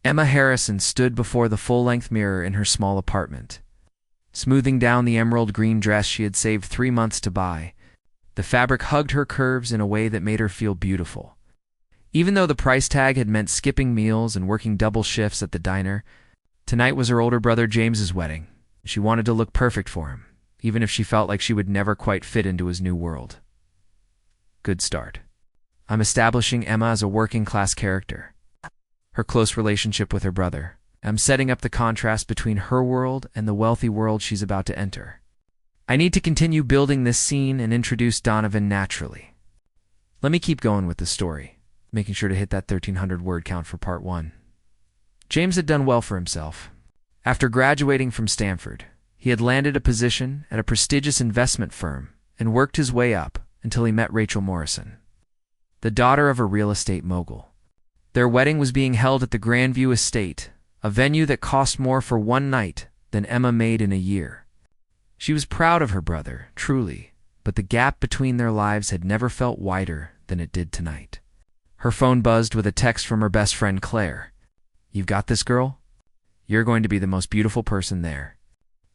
Emma Harrison stood before the full-length mirror in her small apartment. Smoothing down the emerald green dress she had saved 3 months to buy, the fabric hugged her curves in a way that made her feel beautiful. Even though the price tag had meant skipping meals and working double shifts at the diner, tonight was her older brother James's wedding. She wanted to look perfect for him, even if she felt like she would never quite fit into his new world. Good start. I'm establishing Emma as a working-class character. Her close relationship with her brother. I'm setting up the contrast between her world and the wealthy world she's about to enter. I need to continue building this scene and introduce Donovan naturally. Let me keep going with the story, making sure to hit that 1,300 word count for part 1. James had done well for himself. After graduating from Stanford, he had landed a position at a prestigious investment firm and worked his way up until he met Rachel Morrison, the daughter of a real estate mogul. Their wedding was being held at the Grandview Estate, a venue that cost more for one night than Emma made in a year. She was proud of her brother, truly, but the gap between their lives had never felt wider than it did tonight. Her phone buzzed with a text from her best friend Claire. "You've got this, girl? You're going to be the most beautiful person there."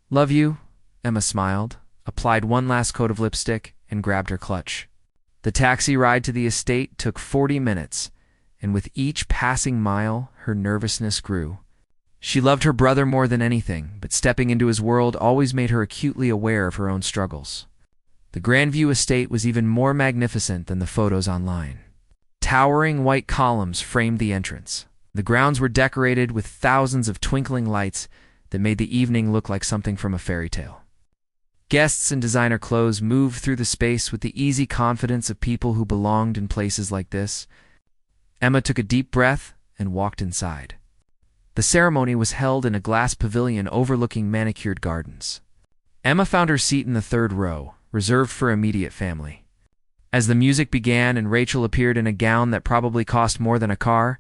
"Love you," Emma smiled, applied one last coat of lipstick, and grabbed her clutch. The taxi ride to the estate took 40 minutes, and with each passing mile, her nervousness grew. She loved her brother more than anything, but stepping into his world always made her acutely aware of her own struggles. The Grandview Estate was even more magnificent than the photos online. Towering white columns framed the entrance. The grounds were decorated with thousands of twinkling lights that made the evening look like something from a fairy tale. Guests in designer clothes moved through the space with the easy confidence of people who belonged in places like this. Emma took a deep breath and walked inside. The ceremony was held in a glass pavilion overlooking manicured gardens. Emma found her seat in the 3rd row, reserved for immediate family. As the music began and Rachel appeared in a gown that probably cost more than a car,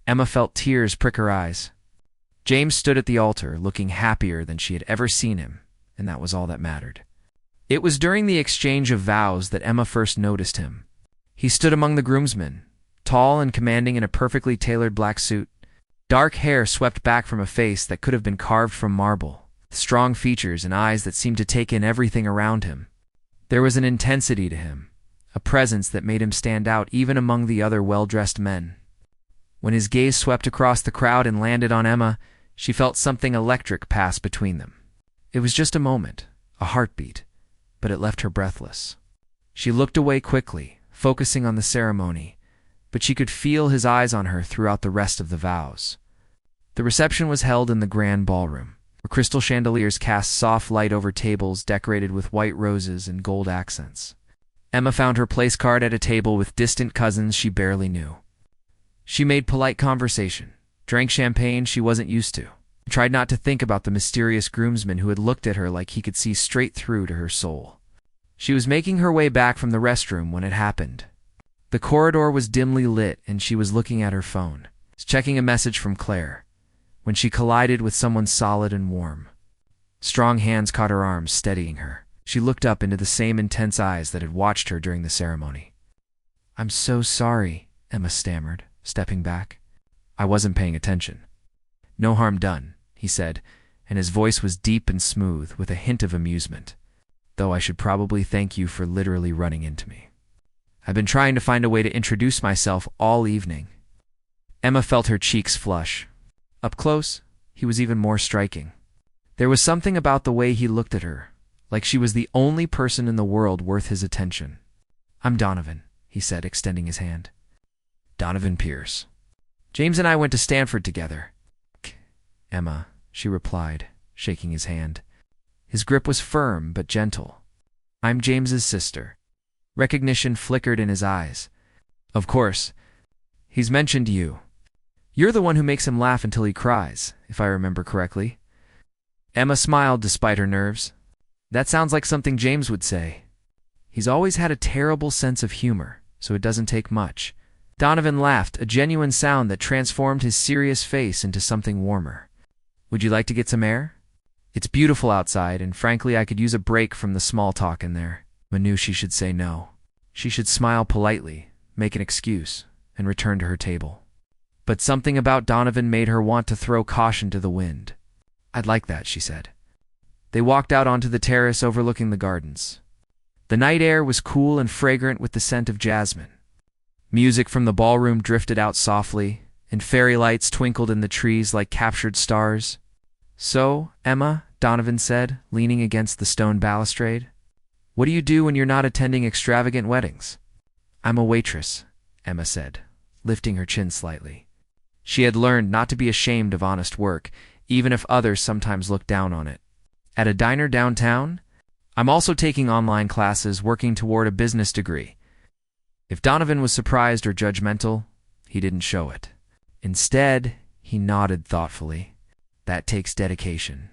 Emma felt tears prick her eyes. James stood at the altar, looking happier than she had ever seen him, and that was all that mattered. It was during the exchange of vows that Emma first noticed him. He stood among the groomsmen, tall and commanding in a perfectly tailored black suit. Dark hair swept back from a face that could have been carved from marble, strong features and eyes that seemed to take in everything around him. There was an intensity to him, a presence that made him stand out even among the other well-dressed men. When his gaze swept across the crowd and landed on Emma, she felt something electric pass between them. It was just a moment, a heartbeat, but it left her breathless. She looked away quickly, focusing on the ceremony, but she could feel his eyes on her throughout the rest of the vows. The reception was held in the grand ballroom, where crystal chandeliers cast soft light over tables decorated with white roses and gold accents. Emma found her place card at a table with distant cousins she barely knew. She made polite conversation, drank champagne she wasn't used to, and tried not to think about the mysterious groomsman who had looked at her like he could see straight through to her soul. She was making her way back from the restroom when it happened. The corridor was dimly lit and she was looking at her phone, checking a message from Claire, when she collided with someone solid and warm. Strong hands caught her arms, steadying her. She looked up into the same intense eyes that had watched her during the ceremony. "I'm so sorry," Emma stammered, stepping back. "I wasn't paying attention." "No harm done," he said, and his voice was deep and smooth with a hint of amusement. "Though I should probably thank you for literally running into me. I've been trying to find a way to introduce myself all evening." Emma felt her cheeks flush. Up close, he was even more striking. There was something about the way he looked at her, like she was the only person in the world worth his attention. "I'm Donovan," he said, extending his hand. "Donovan Pierce. James and I went to Stanford together." "Emma," she replied, shaking his hand. His grip was firm but gentle. "I'm James's sister." Recognition flickered in his eyes. "Of course. He's mentioned you. You're the one who makes him laugh until he cries, if I remember correctly." Emma smiled despite her nerves. "That sounds like something James would say. He's always had a terrible sense of humor, so it doesn't take much." Donovan laughed, a genuine sound that transformed his serious face into something warmer. "Would you like to get some air? It's beautiful outside, and frankly I could use a break from the small talk in there." Emma knew she should say no. She should smile politely, make an excuse, and return to her table. But something about Donovan made her want to throw caution to the wind. "I'd like that," she said. They walked out onto the terrace overlooking the gardens. The night air was cool and fragrant with the scent of jasmine. Music from the ballroom drifted out softly, and fairy lights twinkled in the trees like captured stars. "So, Emma," Donovan said, leaning against the stone balustrade, "what do you do when you're not attending extravagant weddings?" "I'm a waitress," Emma said, lifting her chin slightly. She had learned not to be ashamed of honest work, even if others sometimes looked down on it. "At a diner downtown? I'm also taking online classes, working toward a business degree." If Donovan was surprised or judgmental, he didn't show it. Instead, he nodded thoughtfully. "That takes dedication."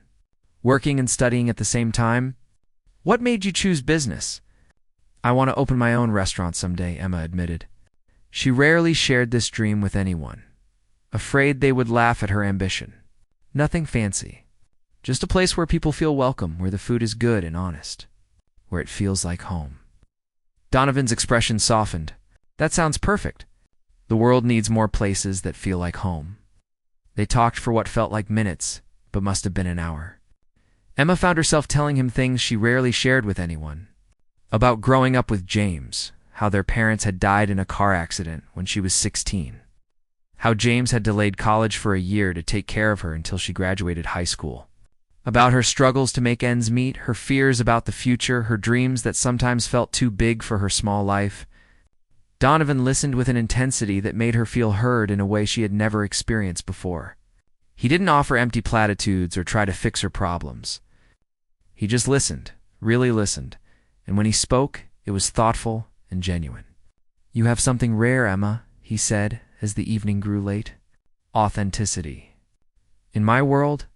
"Working and studying at the same time? What made you choose business?" "I want to open my own restaurant someday," Emma admitted. She rarely shared this dream with anyone, afraid they would laugh at her ambition. Nothing fancy, just a place where people feel welcome, where the food is good and honest, where it feels like home. Donovan's expression softened. "That sounds perfect. The world needs more places that feel like home." They talked for what felt like minutes, but must have been an hour. Emma found herself telling him things she rarely shared with anyone. About growing up with James, how their parents had died in a car accident when she was 16. How James had delayed college for a year to take care of her until she graduated high school. About her struggles to make ends meet, her fears about the future, her dreams that sometimes felt too big for her small life. Donovan listened with an intensity that made her feel heard in a way she had never experienced before. He didn't offer empty platitudes or try to fix her problems. He just listened, really listened, and when he spoke, it was thoughtful and genuine. "You have something rare, Emma," he said as the evening grew late. "Authenticity. In my world,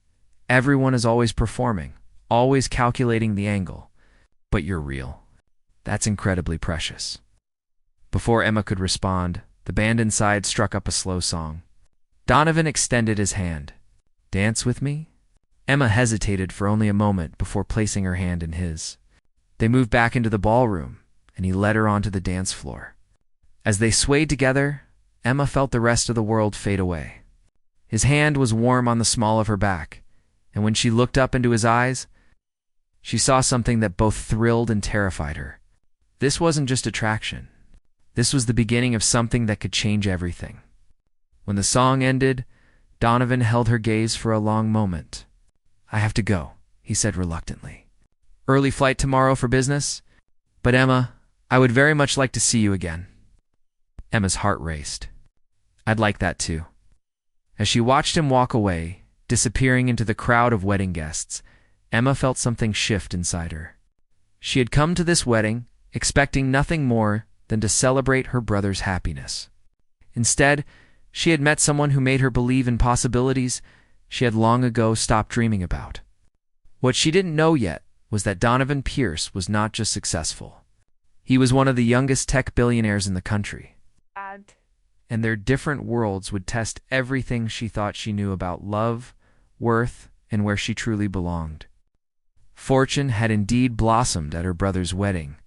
everyone is always performing, always calculating the angle. But you're real. That's incredibly precious." Before Emma could respond, the band inside struck up a slow song. Donovan extended his hand. "Dance with me?" Emma hesitated for only a moment before placing her hand in his. They moved back into the ballroom, and he led her onto the dance floor. As they swayed together, Emma felt the rest of the world fade away. His hand was warm on the small of her back, and when she looked up into his eyes, she saw something that both thrilled and terrified her. This wasn't just attraction. This was the beginning of something that could change everything. When the song ended, Donovan held her gaze for a long moment. "I have to go," he said reluctantly. "Early flight tomorrow for business? But Emma, I would very much like to see you again." Emma's heart raced. "I'd like that too." As she watched him walk away, disappearing into the crowd of wedding guests, Emma felt something shift inside her. She had come to this wedding expecting nothing more than to celebrate her brother's happiness. Instead, she had met someone who made her believe in possibilities she had long ago stopped dreaming about. What she didn't know yet was that Donovan Pierce was not just successful. He was one of the youngest tech billionaires in the country. And their different worlds would test everything she thought she knew about love, worth, and where she truly belonged. Fortune had indeed blossomed at her brother's wedding,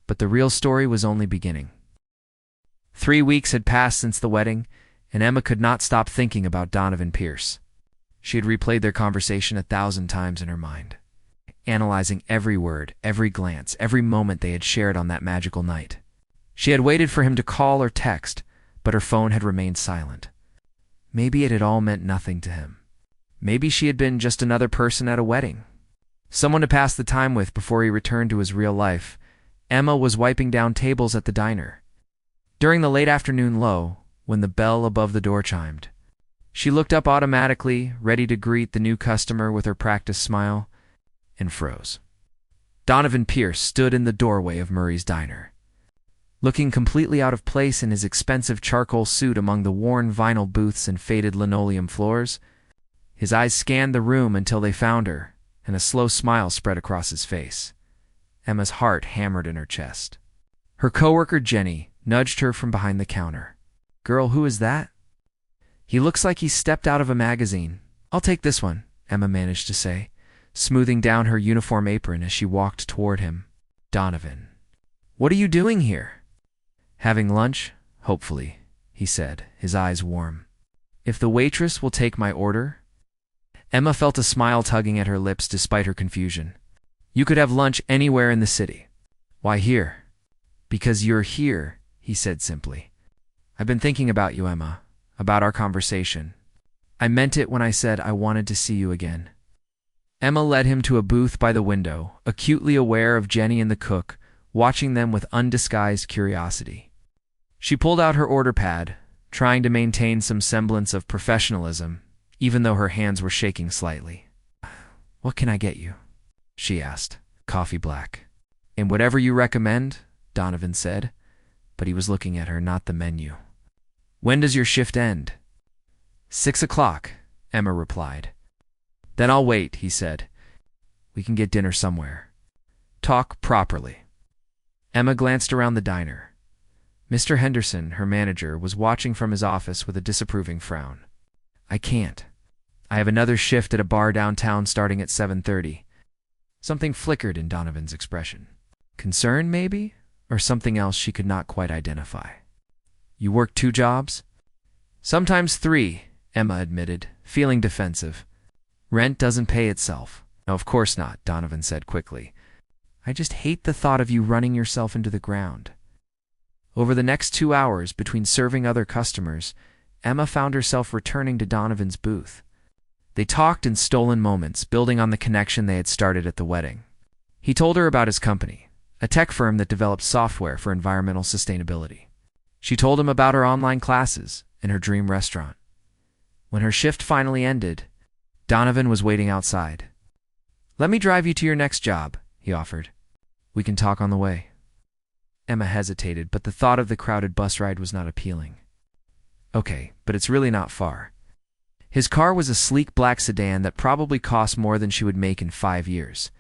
but the real story was only beginning. 3 weeks had passed since the wedding, and Emma could not stop thinking about Donovan Pierce. She had replayed their conversation 1,000 times in her mind, analyzing every word, every glance, every moment they had shared on that magical night. She had waited for him to call or text, but her phone had remained silent. Maybe it had all meant nothing to him. Maybe she had been just another person at a wedding, someone to pass the time with before he returned to his real life. Emma was wiping down tables at the diner. During the late afternoon lull, when the bell above the door chimed, she looked up automatically, ready to greet the new customer with her practiced smile, and froze. Donovan Pierce stood in the doorway of Murray's Diner, looking completely out of place in his expensive charcoal suit among the worn vinyl booths and faded linoleum floors. His eyes scanned the room until they found her, and a slow smile spread across his face. Emma's heart hammered in her chest. Her coworker Jenny nudged her from behind the counter. "Girl, who is that?" "He looks like he stepped out of a magazine." "I'll take this one," Emma managed to say, smoothing down her uniform apron as she walked toward him. "Donovan, what are you doing here?" "Having lunch, hopefully," he said, his eyes warm. If the waitress will take my order? Emma felt a smile tugging at her lips despite her confusion. You could have lunch anywhere in the city. Why here? Because you're here, he said simply. I've been thinking about you, Emma, about our conversation. I meant it when I said I wanted to see you again. Emma led him to a booth by the window, acutely aware of Jenny and the cook, watching them with undisguised curiosity. She pulled out her order pad, trying to maintain some semblance of professionalism, even though her hands were shaking slightly. What can I get you? She asked. Coffee black. And whatever you recommend, Donovan said, but he was looking at her, not the menu. When does your shift end? 6 o'clock, Emma replied. Then I'll wait, he said. We can get dinner somewhere. Talk properly. Emma glanced around the diner. Mr. Henderson, her manager, was watching from his office with a disapproving frown. I can't. I have another shift at a bar downtown starting at 7:30. Something flickered in Donovan's expression. Concern, maybe? Or something else she could not quite identify. You work 2 jobs? Sometimes 3, Emma admitted, feeling defensive. Rent doesn't pay itself. No, of course not, Donovan said quickly. I just hate the thought of you running yourself into the ground. Over the next 2 hours, between serving other customers, Emma found herself returning to Donovan's booth. They talked in stolen moments, building on the connection they had started at the wedding. He told her about his company, a tech firm that developed software for environmental sustainability. She told him about her online classes and her dream restaurant. When her shift finally ended, Donovan was waiting outside. Let me drive you to your next job, he offered. We can talk on the way. Emma hesitated, but the thought of the crowded bus ride was not appealing. Okay, but it's really not far. His car was a sleek black sedan that probably cost more than she would make in 5 years.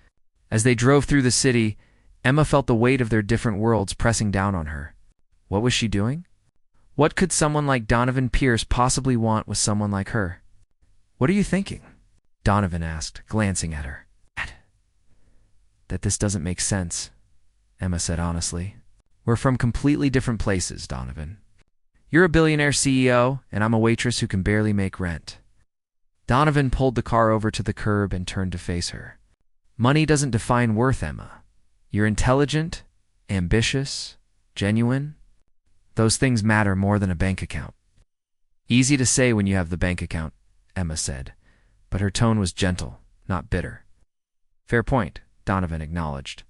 As they drove through the city, Emma felt the weight of their different worlds pressing down on her. What was she doing? What could someone like Donovan Pierce possibly want with someone like her? What are you thinking? Donovan asked, glancing at her. That this doesn't make sense, Emma said honestly. We're from completely different places, Donovan. You're a billionaire CEO, and I'm a waitress who can barely make rent. Donovan pulled the car over to the curb and turned to face her. Money doesn't define worth, Emma. You're intelligent, ambitious, genuine. Those things matter more than a bank account. Easy to say when you have the bank account, Emma said, but her tone was gentle, not bitter. Fair point, Donovan acknowledged.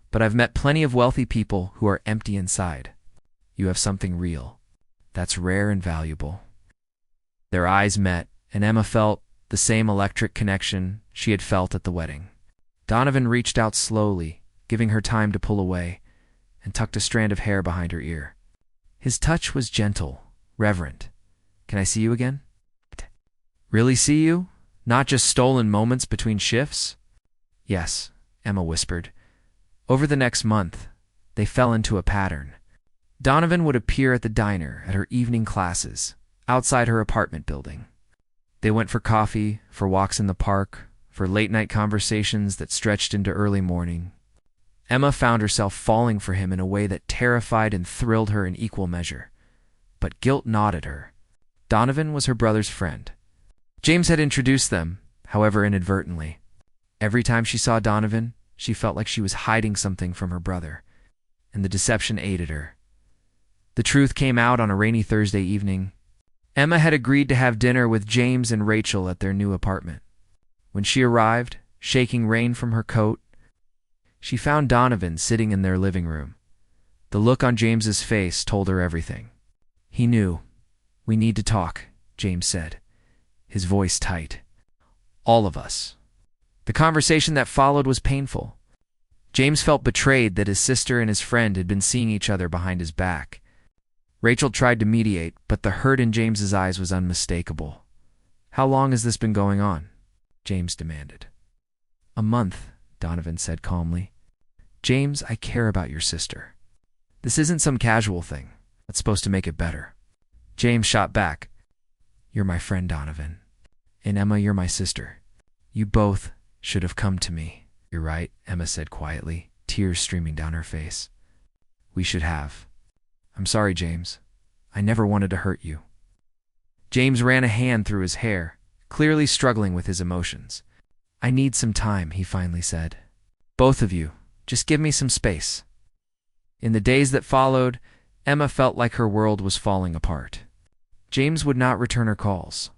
But I've met plenty of wealthy people who are empty inside. You have something real. That's rare and valuable. Their eyes met, and Emma felt the same electric connection she had felt at the wedding. Donovan reached out slowly, giving her time to pull away, and tucked a strand of hair behind her ear. His touch was gentle, reverent. Can I see you again? Really see you? Not just stolen moments between shifts? Yes, Emma whispered. Over the next month, they fell into a pattern. Donovan would appear at the diner, at her evening classes, outside her apartment building. They went for coffee, for walks in the park, for late-night conversations that stretched into early morning. Emma found herself falling for him in a way that terrified and thrilled her in equal measure. But guilt gnawed at her. Donovan was her brother's friend. James had introduced them, however inadvertently. Every time she saw Donovan, she felt like she was hiding something from her brother, and the deception aided her. The truth came out on a rainy Thursday evening. Emma had agreed to have dinner with James and Rachel at their new apartment. When she arrived, shaking rain from her coat, she found Donovan sitting in their living room. The look on James's face told her everything. He knew. We need to talk, James said, his voice tight. All of us. The conversation that followed was painful. James felt betrayed that his sister and his friend had been seeing each other behind his back. Rachel tried to mediate, but the hurt in James's eyes was unmistakable. How long has this been going on? James demanded. A month, Donovan said calmly. James, I care about your sister. This isn't some casual thing that's supposed to make it better. James shot back. You're my friend, Donovan. And Emma, you're my sister. You both should have come to me. You're right, Emma said quietly, tears streaming down her face. We should have. I'm sorry, James. I never wanted to hurt you. James ran a hand through his hair, clearly struggling with his emotions. "I need some time," he finally said. "Both of you, just give me some space." In the days that followed, Emma felt like her world was falling apart. James would not return her calls.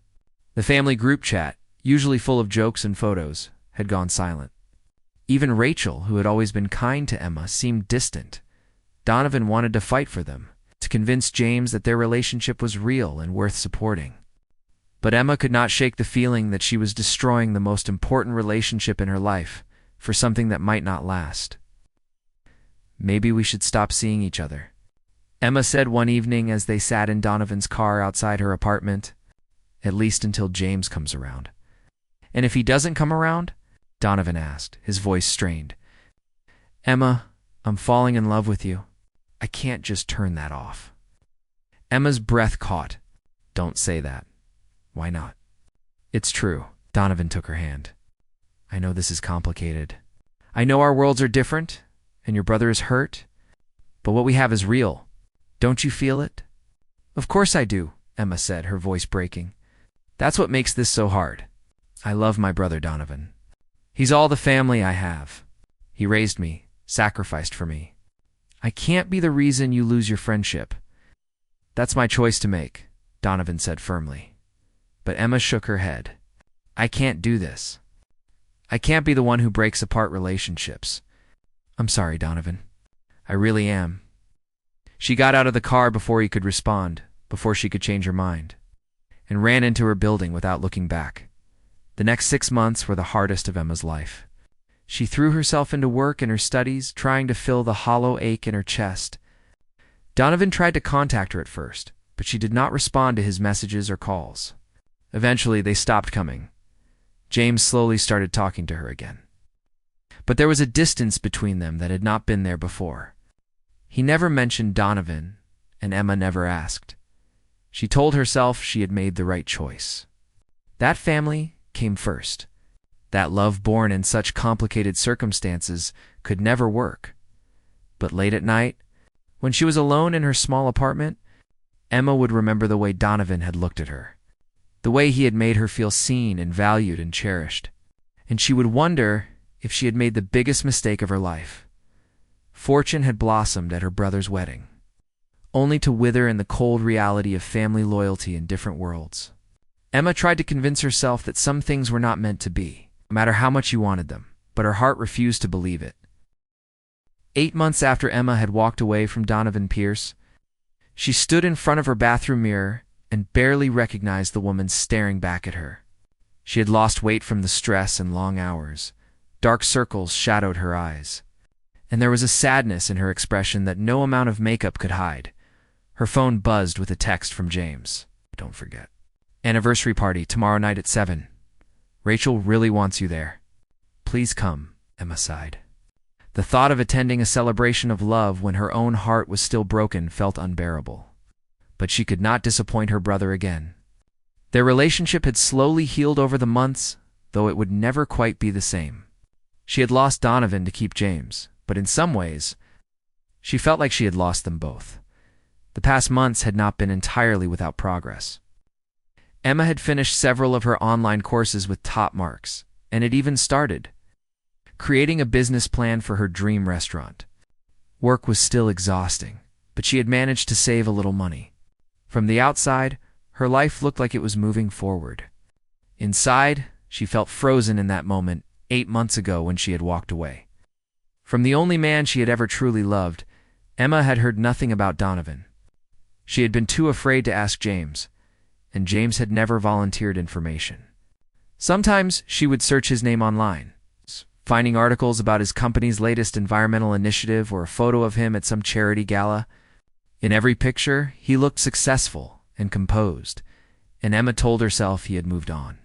The family group chat, usually full of jokes and photos, had gone silent. Even Rachel, who had always been kind to Emma, seemed distant. Donovan wanted to fight for them, to convince James that their relationship was real and worth supporting. But Emma could not shake the feeling that she was destroying the most important relationship in her life for something that might not last. "Maybe we should stop seeing each other," Emma said one evening as they sat in Donovan's car outside her apartment. "At least until James comes around." "And if he doesn't come around?" Donovan asked, his voice strained. "Emma, I'm falling in love with you. I can't just turn that off." Emma's breath caught. "Don't say that." "Why not?" "It's true." Donovan took her hand. "I know this is complicated. I know our worlds are different, and your brother is hurt, but what we have is real. Don't you feel it?" "Of course I do," Emma said, her voice breaking. "That's what makes this so hard. I love my brother Donovan. He's all the family I have. He raised me, sacrificed for me. I can't be the reason you lose your friendship. That's my choice to make," Donovan said firmly. But Emma shook her head. "I can't do this. I can't be the one who breaks apart relationships. I'm sorry, Donovan. I really am." She got out of the car before he could respond, before she could change her mind, and ran into her building without looking back. The next 6 months were the hardest of Emma's life. She threw herself into work and her studies, trying to fill the hollow ache in her chest. Donovan tried to contact her at first, but she did not respond to his messages or calls. Eventually, they stopped coming. James slowly started talking to her again. But there was a distance between them that had not been there before. He never mentioned Donovan, and Emma never asked. She told herself she had made the right choice. That family came first. That love born in such complicated circumstances could never work. But late at night, when she was alone in her small apartment, Emma would remember the way Donovan had looked at her, the way he had made her feel seen and valued and cherished. And she would wonder if she had made the biggest mistake of her life. Fortune had blossomed at her brother's wedding, only to wither in the cold reality of family loyalty in different worlds. Emma tried to convince herself that some things were not meant to be, no matter how much you wanted them, but her heart refused to believe it. 8 months after Emma had walked away from Donovan Pierce, she stood in front of her bathroom mirror and barely recognized the woman staring back at her. She had lost weight from the stress and long hours. Dark circles shadowed her eyes, and there was a sadness in her expression that no amount of makeup could hide. Her phone buzzed with a text from James. "Don't forget. Anniversary party tomorrow night at 7. Rachel really wants you there. Please come," Emma sighed. The thought of attending a celebration of love when her own heart was still broken felt unbearable. But she could not disappoint her brother again. Their relationship had slowly healed over the months, though it would never quite be the same. She had lost Donovan to keep James, but in some ways, she felt like she had lost them both. The past months had not been entirely without progress. Emma had finished several of her online courses with top marks, and had even started creating a business plan for her dream restaurant. Work was still exhausting, but she had managed to save a little money. From the outside, her life looked like it was moving forward. Inside, she felt frozen in that moment 8 months ago when she had walked away. From the only man she had ever truly loved, Emma had heard nothing about Donovan. She had been too afraid to ask James, and James had never volunteered information. Sometimes she would search his name online, finding articles about his company's latest environmental initiative or a photo of him at some charity gala. In every picture, he looked successful and composed, and Emma told herself he had moved on,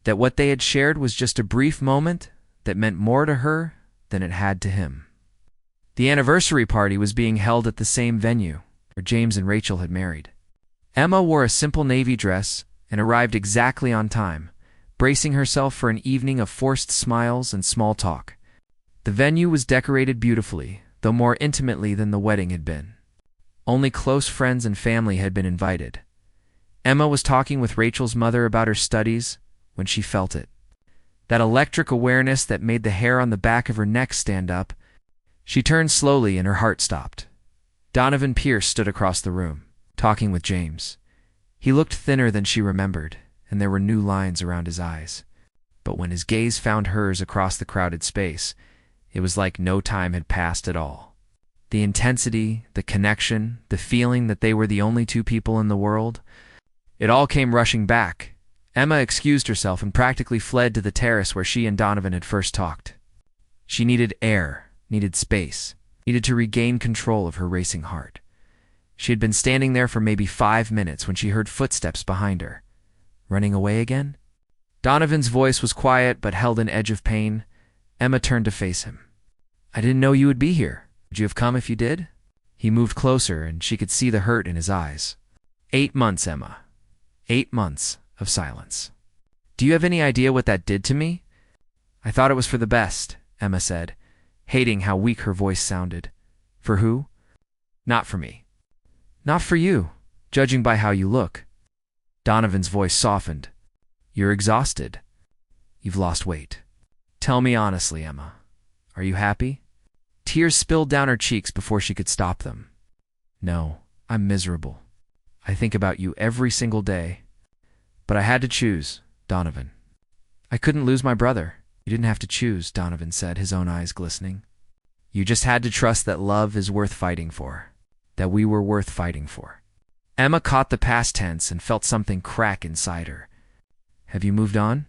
that what they had shared was just a brief moment that meant more to her than it had to him. The anniversary party was being held at the same venue where James and Rachel had married. Emma wore a simple navy dress and arrived exactly on time, bracing herself for an evening of forced smiles and small talk. The venue was decorated beautifully, though more intimately than the wedding had been. Only close friends and family had been invited. Emma was talking with Rachel's mother about her studies when she felt it. That electric awareness that made the hair on the back of her neck stand up. She turned slowly and her heart stopped. Donovan Pierce stood across the room, talking with James. He looked thinner than she remembered, and there were new lines around his eyes. But when his gaze found hers across the crowded space, it was like no time had passed at all. The intensity, the connection, the feeling that they were the only two people in the world, it all came rushing back. Emma excused herself and practically fled to the terrace where she and Donovan had first talked. She needed air, needed space, needed to regain control of her racing heart. She had been standing there for maybe 5 minutes when she heard footsteps behind her. Running away again? Donovan's voice was quiet but held an edge of pain. Emma turned to face him. "I didn't know you would be here. Would you have come if you did?" He moved closer and she could see the hurt in his eyes. 8 months, Emma. 8 months of silence. "Do you have any idea what that did to me?" "I thought it was for the best," Emma said, hating how weak her voice sounded. "For who?" "Not for me." "Not for you, judging by how you look." Donovan's voice softened. "You're exhausted. You've lost weight. Tell me honestly, Emma. Are you happy?" Tears spilled down her cheeks before she could stop them. "No, I'm miserable. I think about you every single day. But I had to choose, Donovan." "I couldn't lose my brother." "You didn't have to choose," Donovan said, his own eyes glistening. "You just had to trust that love is worth fighting for. That we were worth fighting for." Emma caught the past tense and felt something crack inside her. "Have you moved on?"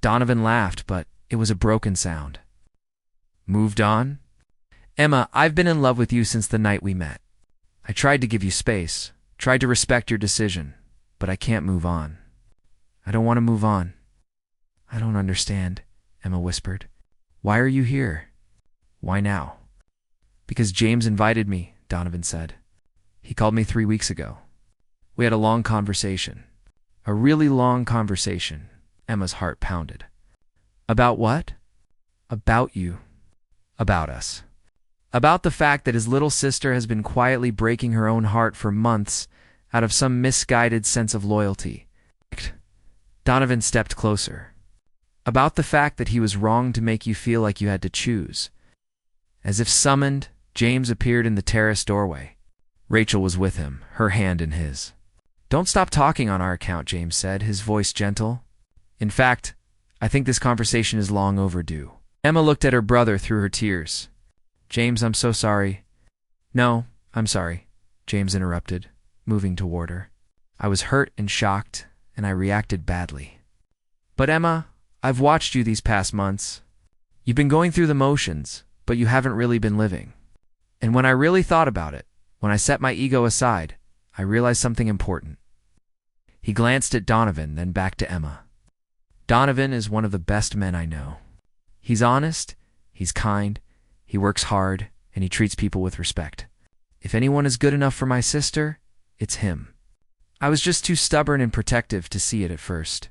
Donovan laughed, but it was a broken sound. "Moved on?" "Emma, I've been in love with you since the night we met. I tried to give you space, tried to respect your decision, but I can't move on. I don't want to move on." "I don't understand," Emma whispered. "Why are you here? Why now?" "Because James invited me," Donovan said. "He called me 3 weeks ago. We had a long conversation. A really long conversation." Emma's heart pounded. "About what?" "About you. About us. About the fact that his little sister has been quietly breaking her own heart for months out of some misguided sense of loyalty." Donovan stepped closer. "About the fact that he was wrong to make you feel like you had to choose." As if summoned, James appeared in the terrace doorway. Rachel was with him, her hand in his. "Don't stop talking on our account," James said, his voice gentle. "In fact, I think this conversation is long overdue." Emma looked at her brother through her tears. "James, I'm so sorry." "No, I'm sorry," James interrupted, moving toward her. "I was hurt and shocked, and I reacted badly. But Emma, I've watched you these past months. You've been going through the motions, but you haven't really been living. And when I really thought about it, when I set my ego aside, I realized something important." He glanced at Donovan, then back to Emma. "Donovan is one of the best men I know. He's honest, he's kind, he works hard, and he treats people with respect. If anyone is good enough for my sister, it's him. I was just too stubborn and protective to see it at first."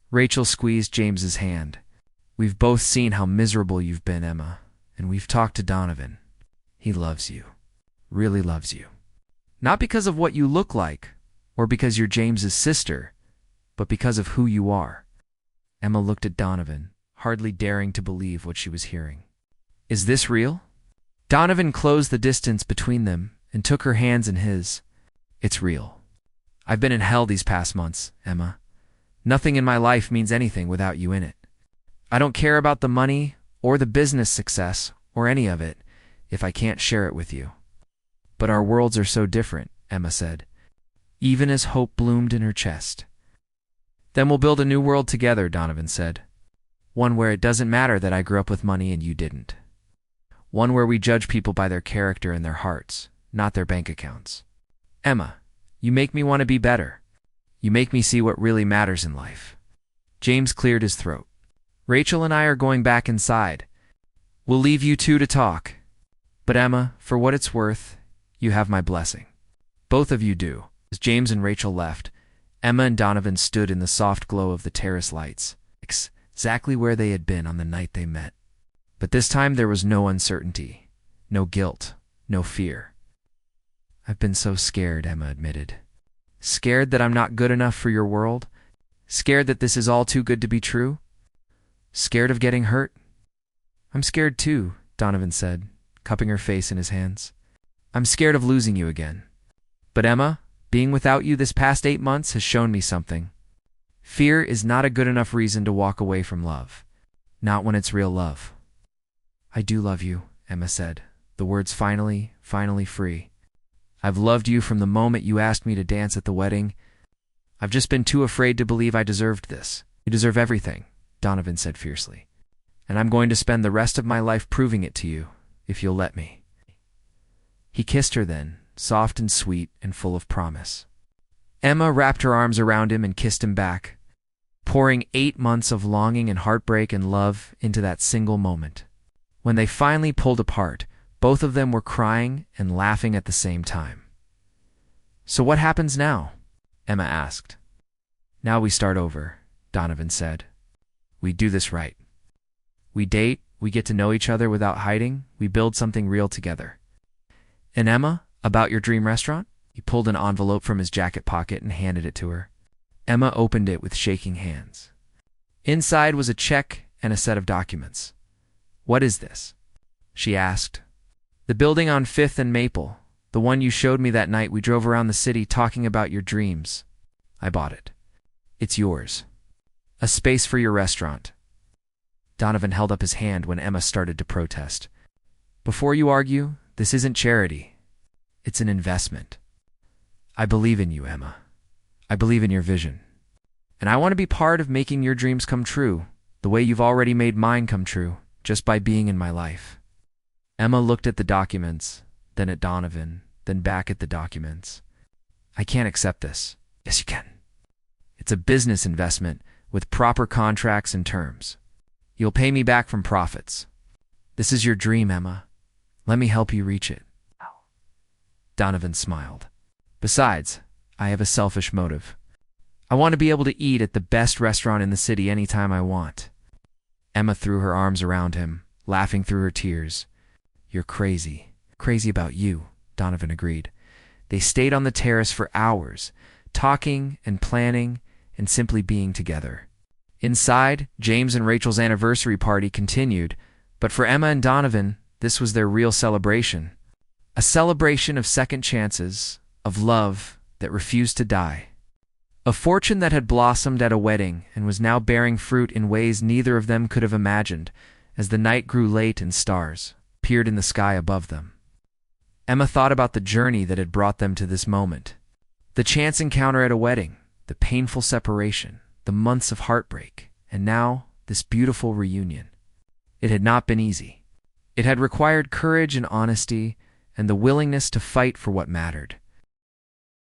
Rachel squeezed James's hand. "We've both seen how miserable you've been, Emma, and we've talked to Donovan. He loves you, really loves you. Not because of what you look like, or because you're James's sister, but because of who you are." Emma looked at Donovan, hardly daring to believe what she was hearing. "Is this real?" Donovan closed the distance between them and took her hands in his. "It's real. I've been in hell these past months, Emma. Nothing in my life means anything without you in it. I don't care about the money or the business success or any of it if I can't share it with you." "But our worlds are so different," Emma said, even as hope bloomed in her chest. "Then we'll build a new world together," Donovan said. "One where it doesn't matter that I grew up with money and you didn't. One where we judge people by their character and their hearts, not their bank accounts. Emma, you make me want to be better. You make me see what really matters in life." James cleared his throat. "Rachel and I are going back inside. We'll leave you two to talk. But Emma, for what it's worth, you have my blessing. Both of you do." As James and Rachel left, Emma and Donovan stood in the soft glow of the terrace lights, exactly where they had been on the night they met. But this time there was no uncertainty, no guilt, no fear. "I've been so scared," Emma admitted. Scared that I'm not good enough for your world? Scared that this is all too good to be true? Scared of getting hurt? I'm scared too, Donovan said, cupping her face in his hands. I'm scared of losing you again. But Emma, being without you this past 8 months has shown me something. Fear is not a good enough reason to walk away from love. Not when it's real love. I do love you, Emma said, the words finally free. I've loved you from the moment you asked me to dance at the wedding. I've just been too afraid to believe I deserved this. You deserve everything, Donovan said fiercely. And I'm going to spend the rest of my life proving it to you, if you'll let me. He kissed her then, soft and sweet and full of promise. Emma wrapped her arms around him and kissed him back, pouring 8 months of longing and heartbreak and love into that single moment. When they finally pulled apart, both of them were crying and laughing at the same time. So what happens now? Emma asked. Now we start over, Donovan said. We do this right. We date, we get to know each other without hiding, we build something real together. And Emma, about your dream restaurant? He pulled an envelope from his jacket pocket and handed it to her. Emma opened it with shaking hands. Inside was a check and a set of documents. What is this? She asked. The building on 5th and Maple, the one you showed me that night we drove around the city talking about your dreams. I bought it. It's yours. A space for your restaurant. Donovan held up his hand when Emma started to protest. Before you argue, this isn't charity. It's an investment. I believe in you, Emma. I believe in your vision. And I want to be part of making your dreams come true, the way you've already made mine come true, just by being in my life. Emma looked at the documents, then at Donovan, then back at the documents. I can't accept this. Yes, you can. It's a business investment with proper contracts and terms. You'll pay me back from profits. This is your dream, Emma. Let me help you reach it. Donovan smiled. Besides, I have a selfish motive. I want to be able to eat at the best restaurant in the city anytime I want. Emma threw her arms around him, laughing through her tears. You're crazy. Crazy about you, Donovan agreed. They stayed on the terrace for hours, talking and planning and simply being together. Inside, James and Rachel's anniversary party continued, but for Emma and Donovan, this was their real celebration. A celebration of second chances, of love that refused to die. A fortune that had blossomed at a wedding and was now bearing fruit in ways neither of them could have imagined, as the night grew late and stars appeared in the sky above them. Emma thought about the journey that had brought them to this moment. The chance encounter at a wedding, the painful separation, the months of heartbreak, and now this beautiful reunion. It had not been easy. It had required courage and honesty and the willingness to fight for what mattered.